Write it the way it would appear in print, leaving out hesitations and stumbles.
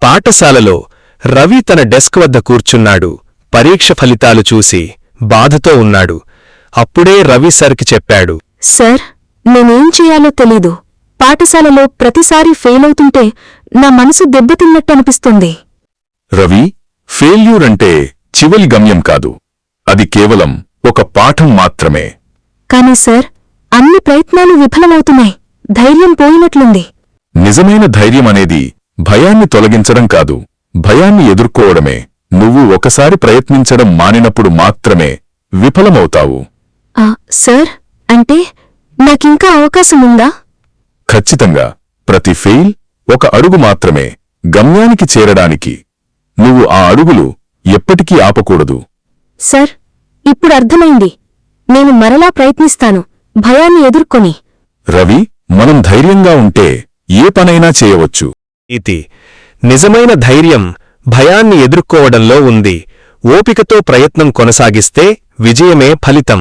పాఠశాలలో రవి తన డెస్క్ వద్ద కూర్చున్నాడు. పరీక్ష ఫలితాలు చూసి బాధతో ఉన్నాడు. అప్పుడే రవి సర్కి చెప్పాడు. సార్, నేనేం చెయ్యాలో తెలీదు. పాఠశాలలో ప్రతిసారి ఫెయిలవుతుంటే నా మనసు దెబ్బతిన్నట్టనిపిస్తుంది. రవి, ఫెయిల్యూర్ అంటే చివరి గమ్యం కాదు. అది కేవలం ఒక పాఠం మాత్రమే. కాని సార్, అన్ని ప్రయత్నాలు విఫలమవుతున్నాయి. ధైర్యం పోయినట్లుంది. నిజమైన ధైర్యం అనేది భయాన్ని తొలగించడం కాదు, భయాన్ని ఎదుర్కోవడమే. నువ్వు ఒకసారి ప్రయత్నించడం మానినప్పుడు మాత్రమే విఫలమవుతావు. సార్, అంటే నాకింకా అవకాశముందా? ఖచ్చితంగా. ప్రతి ఫెయిల్ ఒక అడుగు మాత్రమే గమ్యానికి చేరడానికి. నువ్వు ఆ అడుగులు ఎప్పటికీ ఆపకూడదు. సార్, ఇప్పుడు అర్థమైంది. నేను మరలా ప్రయత్నిస్తాను, భయాన్ని ఎదుర్కొని. రవి, మనం ధైర్యంగా ఉంటే ఏ పనైనా చేయవచ్చు. ఇది నిజమైన ధైర్యం భయాన్ని ఎదుర్కోవడంలో ఉంది. ఓపికతో ప్రయత్నం కొనసాగిస్తే విజయమే ఫలితం.